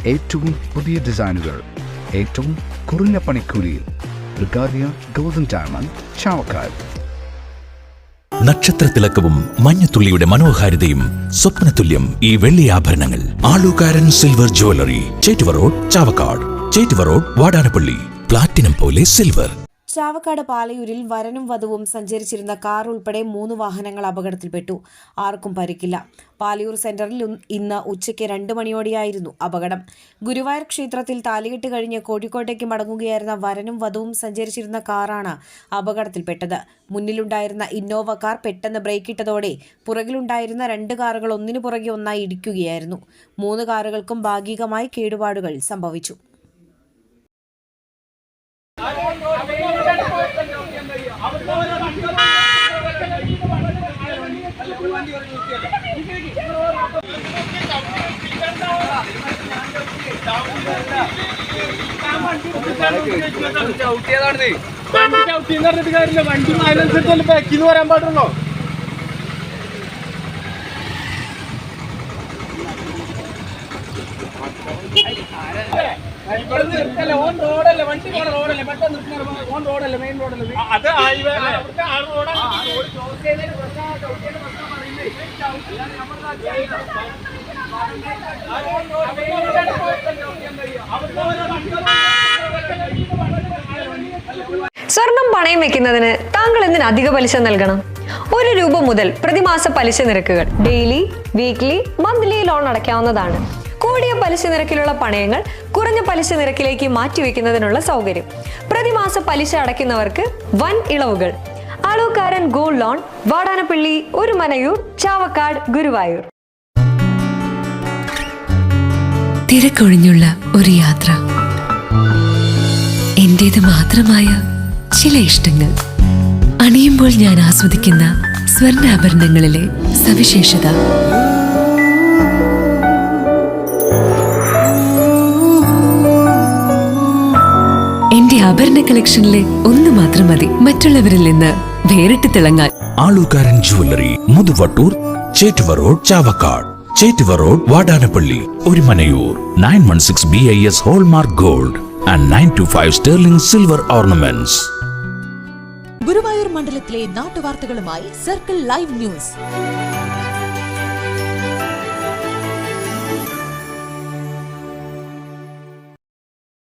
ഏറ്റവും പുതിയ ഡിസൈനുകൾ ഏറ്റവും കുറഞ്ഞ പണിക്കൂലിയിൽ ബ്രിഗാദിയ ഗോൾഡൻ ഡയമണ്ട് ചാവക്കാട്. നക്ഷത്രത്തിലക്കവും മഞ്ഞത്തുള്ളിയുടെ മനോഹാരിതയും സ്വപ്നതുല്യം ഈ വെള്ളി ആഭരണങ്ങൾ. Alukkaran silver jewellery, Chettuva road, Chavakkad. Chettuva road, Vadanappally. Platinum പോലെ സിൽവർ. ചാവക്കാട് പാലയൂരിൽ വരനും വധുവും സഞ്ചരിച്ചിരുന്ന കാർ ഉൾപ്പെടെ 3 വാഹനങ്ങൾ അപകടത്തിൽപ്പെട്ടു. ആർക്കും പരിക്കില്ല. പാലയൂർ സെന്ററിൽ ഇന്ന് ഉച്ചയ്ക്ക് 2 മണിയോടെയായിരുന്നു അപകടം. ഗുരുവായൂർ ക്ഷേത്രത്തിൽ താലികെട്ട് കഴിഞ്ഞ് കോഴിക്കോട്ടേക്ക് മടങ്ങുകയായിരുന്ന വരനും വധുവും സഞ്ചരിച്ചിരുന്ന കാറാണ് അപകടത്തിൽപ്പെട്ടത്. മുന്നിലുണ്ടായിരുന്ന ഇന്നോവ കാർ പെട്ടെന്ന് ബ്രേക്കിട്ടതോടെ പുറകിലുണ്ടായിരുന്ന 2 കാറുകൾ ഒന്നിനു പുറകെ ഒന്നായി ഇടിക്കുകയായിരുന്നു. 3 കാറുകൾക്കും ഭാഗികമായി കേടുപാടുകൾ സംഭവിച്ചു. വണ്ടി അതിനനുസരിച്ച് ബാക്കിന്ന് വരാൻ പാടുള്ളൂ. ഓൺ റോഡല്ലേ, വണ്ടി പോണ റോഡല്ലേ, പെട്ടെന്ന് ഓൺ റോഡല്ലേ, മെയിൻ റോഡല്ലേ. അത് സ്വർണം പണയം വെക്കുന്നതിന് താങ്കൾ എന്തിന് അധിക പലിശ നൽകണം? 1 രൂപ മുതൽ പ്രതിമാസ പലിശ നിരക്കുകൾ ഡെയിലി, വീക്ക്ലി, മന്ത്ലി ലോൺ അടയ്ക്കാവുന്നതാണ്. കൂടിയ പലിശ നിരക്കിലുള്ള പണയങ്ങൾ കുറഞ്ഞ പലിശ നിരക്കിലേക്ക് മാറ്റിവെക്കുന്നതിനുള്ള സൗകര്യം. പ്രതിമാസ പലിശ അടയ്ക്കുന്നവർക്ക് വൻ ഇളവുകൾ. Alukkaran gold loan, Vadanappally, Orumanayur, Chavakkad, Guruvayur. തിരക്കൊഴിഞ്ഞുള്ള ഒരു യാത്ര, എന്റേത് മാത്രമായ ചില ഇഷ്ടങ്ങൾ, അണിയുമ്പോൾ ഞാൻ ആസ്വദിക്കുന്ന സ്വർണ്ണാഭരണങ്ങളിലെ സവിശേഷത. എന്റെ ആഭരണ കളക്ഷനിലെ ഒന്ന് മാത്രം മതി മറ്റുള്ളവരിൽ നിന്ന് വേറിട്ട് തിളങ്ങാൻ. Alukkaran jewellery, Muthuvattoor, Chettuva road, Chavakkad. Chettuva road, Vadanappally, Orumanayur. 916 BIS hallmark gold and 925 sterling silver ornaments. Guruvayur മണ്ഡലത്തിലെ നാട്ടുവാർത്തകളുമായി സർക്കിൾ ലൈവ് ന്യൂസ്.